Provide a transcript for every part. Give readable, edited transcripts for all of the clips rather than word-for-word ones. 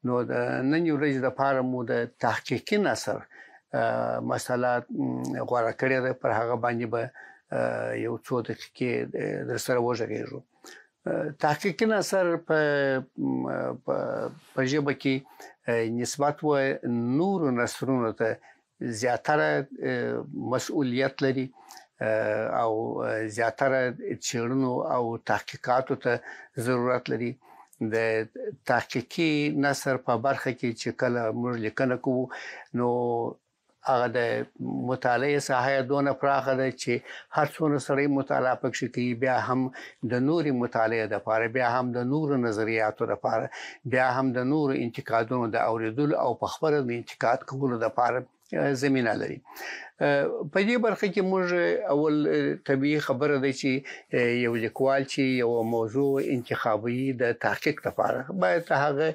نو د نن ورځ د پاره مو د تحقیقي نثر مسله غوړه کړې ده، پر هغه باندې به یو څو دقیقې در سره وژغېږو. تحقیقي نثر په ژبه کې نسبت و نور نثرونو ته زیاتره مسؤلیت لري او زیاتره چیرونو او تحقیقاتو ته ضرورت لري. د تحقیقي نثر په برخه کې چې کله موږ لیکنه کوو نو هغه د مطالعې ساحه دونه پراخه ده چې هر څونه سړی مطالعه پکې کوي، بیا هم د نوري مطالعې لپاره، بیا هم د نورو نظریاتو لپاره، بیا هم د نورو انتقادونو د اوریدلو او په خبره د انتقاد کولو لپاره زمينه لري. په دې برخه کې موږ اول طبيعي خبره ده چې یو لیکوال چې یو موضوع انتخابي د تحقیق لپاره باید هغه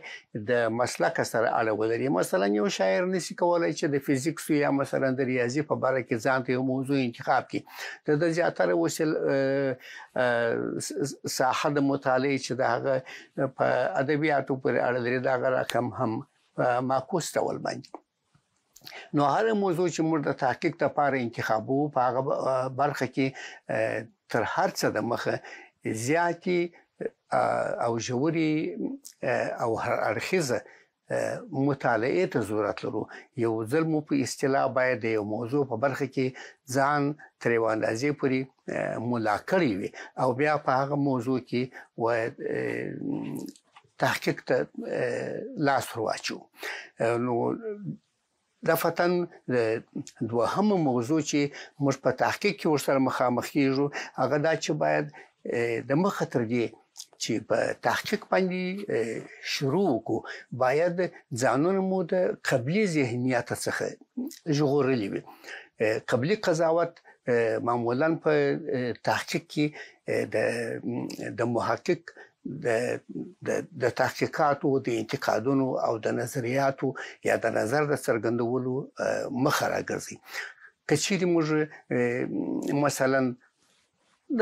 د مسلک سره اړه ولري. مثلا یو شاعر نشي کولای چې د فزیکس یا مثلا د ریاضي په اړه کې ځان ته یو موضوع انتخاب کړي. د زیاتره وسیل ساحه د مطالعه چې دغه په ادبیاتو پر اړه لري دا رقم هم معکوس ډول باندې. نو هر موضوع چې موږ د تحقیق لپاره انتخابو په هغه برخه کې تر هر څه د مخه زیاتی او ژوري او هر اړخیزه مطالعه ته ضرورت لرو. یو ځل مو په اصطلاح باید یو موضوع په برخه کې ځان تر یو اندازې پورې ملا کړی وي او بیا په هغه موضوع کې و تحقیق ته لاس ورواچو. نو دا فتن دوهم موضوع چې موږ په تحقیق کې ورسره مخامخ کیږو هغه دا چې باید د مخه تر دې چې په تحقیق باندې شروع کو باید ځانونه مو د قبلي ذهنیت څخه ژغورلي وي. قبلي قضاوت معمولا په تحقیق کې د محقق د تحقیقاتو د انتقادونو او د نظریاتو یا د نظر د څرګندولو مخه راګرځي. کچېرې موږ مثلا د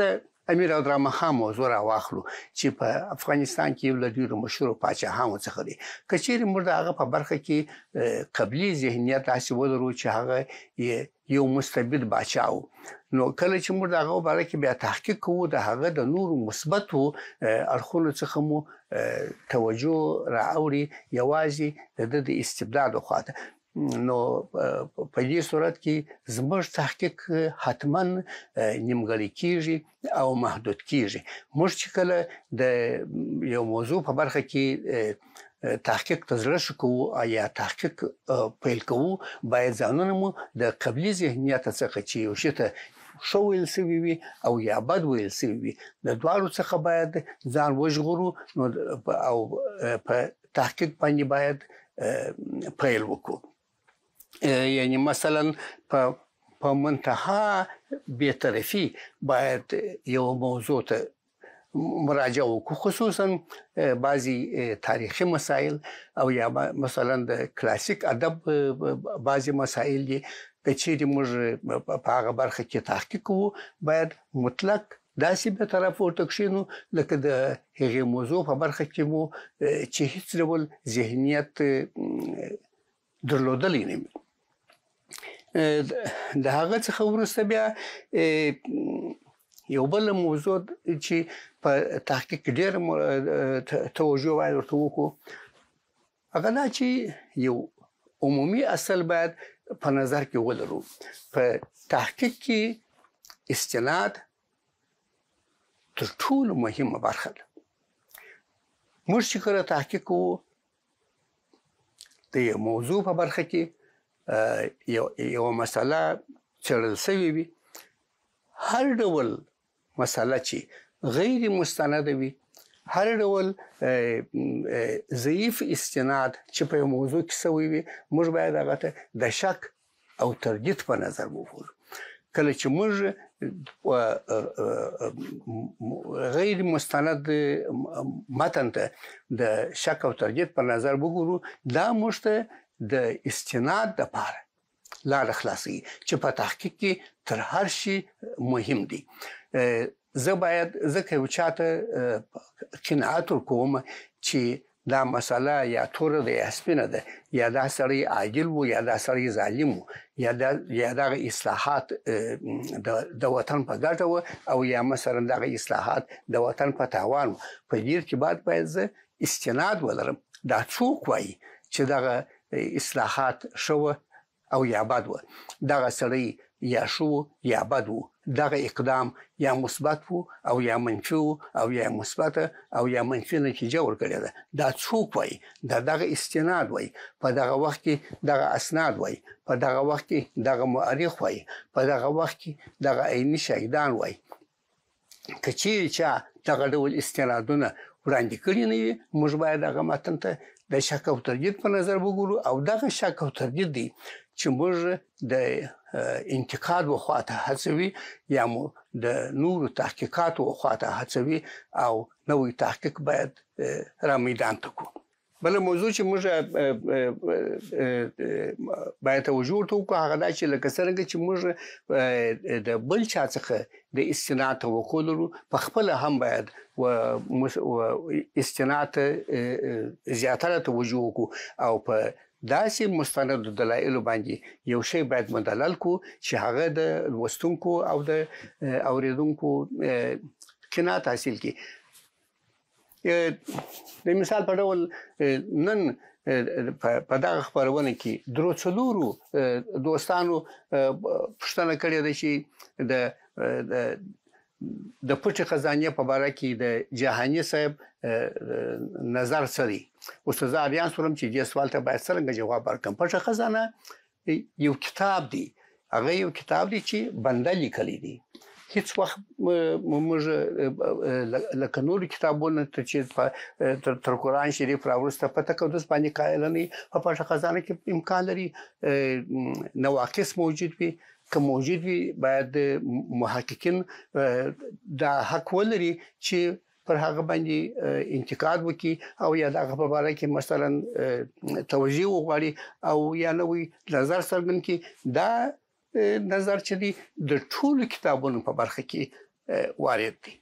امیر عبدالرحمن خان موضوع راواخلو چې په افغانستان کې یو له ډیرو مشهور پاچاهانو څخه دی. کچېرې موږ هغه په برخه کې قبلي ذهنیت داسې ولرو چې هغه یو مستبد بادشاه و، نو کله چې موږ هغه باره کې بیا تحقیق کوو د هغه د نورو مثبتو اړخونو څخه مو توجه راوړي یوازې د استبداد خواته. نو په دې صورت کې زموږ تحقیق حتما نیمګړی کیږي او محدود کیږي. موږ چې کله د یو موضوع په برخه کې تحقیق تزړه شو کوو یا تحقیق پیل کوو باید ځانونه مو د قبلي ذهنیت څخه چې یو شی ته شو ویل سوي وي او یا بد ویل سوي وي د دواړو څخه باید ځان وژغورو او په تحقیق باندې باید پیل وکړو. یعنی مثلا په منتها بی‌طرفي باید یو موضوع ته مراجعه وکړو، خصوصا بعضی تاریخي مسائل او یا مثلا د کلاسیک ادب بعضی مسائل دي. کچېرې موږ په هغه برخه کې تحقیق کوو باید مطلق داسې به طرف ورته کښینو لکه د هغې موضوع په برخه کې مو چې هیڅ ډول ذهنیت درلودلی نه وي. د هغه څخه وروسته بیا یو بل موضوع چې په تحقیق ډېر توجه باید ورته وکړو هغه دا چې یو عمومي اصل باید په نظر کې ولرو. په تحقیق کې استناد تر ټولو مهمه برخه ده. موږ چې کله تحقیق کوو د یو موضوع په برخه کې یو مسله څېړل شوې وي، هر ډول مسله چې غیر مستنده وي، هر ډول ضعیف استناد چې په موضوع کې شوی وي، موږ باید هغه ته د شک او تردید په نظر وګورو. کله چې موږ غیر مستند متن ته د شک او تردید په نظر وګورو، دا موږ ته د استناد لپاره لار خلاصي چې په تحقیق کې تر هر شي مهم دي. زه باید ځکه یو چاته قناعت ورکوم چې دا مسله یا توره ده یا سپینه ده، یا دا سړی عاجل وو یا دا سړی ظالم وو، یا دا اصلاحات د وطن په ګټه وو او یا مثلا دا اصلاحات د وطن په تاوان وو. په دې کې باید زه استناد ولرم. دا څوک وایي چې دا اصلاحات شو او یا بد وو؟ دا سړی یا شو یا بد وو. دغه اقدام یا مثبت وو او یا منفي وو او یا مثبت او یا منفي نتیجه ورکړې ده. دا څوک وایي؟ دغه استناد وایي. په دغه وخت کې دغه اسناد وایي. په دغه وخت کې دغه مؤرخ وایي. په دغه وخت کې دغه عیني شاهدان وایي. که چیرې چا دغه ډول استنادونه وړاندې کړي نه وي، موږ باید هغه متن ته د شک او تردید په نظر وګورو او دغه شک او تردید دی چې موږ د انتقاد وخواته هڅوي یا مو د نورو تحقیقات وخواته هڅوي او نوې تحقیق باید را میدان ته کو. بل موضوع چې موږ باید توجه ورته وکړو هغه دا چې لکه څنګه چې موږ د بل چا څخه د استناد توقع لرو، په خپل هم باید و استناد زیاتره توجه وکړو او په داسې مستند دلایل باندې یو شی باید مدلل کو چې هغه د لوستونکو او د اوریدونکو قناعت حاصل کړي. د مثال په ډول نن په دغه خبرونه کې درو څلورو دوستانو پوښتنه کړې ده چې د پټي خزانه په اړه کې د جهاني صاحب نظر سری استاد اریان سورم چې دې سوال ته باید څنګه جواب ورکړم. پټه خزانه یو کتاب دی، هغه یو کتاب دی چې بنده لیکلی دی. هیڅ وخت موږ لکه نور کتابونه چې تر قرآن شریف راوسته په تقدس باندې قائل نه په پټه خزانه کې امکان لري نواقص موجود وي. که موجود وي باید محققین دا حق ولري چې پر هغه باندې انتقاد وکړي او یا دغه په اړه کې مثلا توجیه وغواړي او یا نوې نظر څرګند کړي. دا نظر چې دی د ټولو کتابونو په برخه کې وارد دی.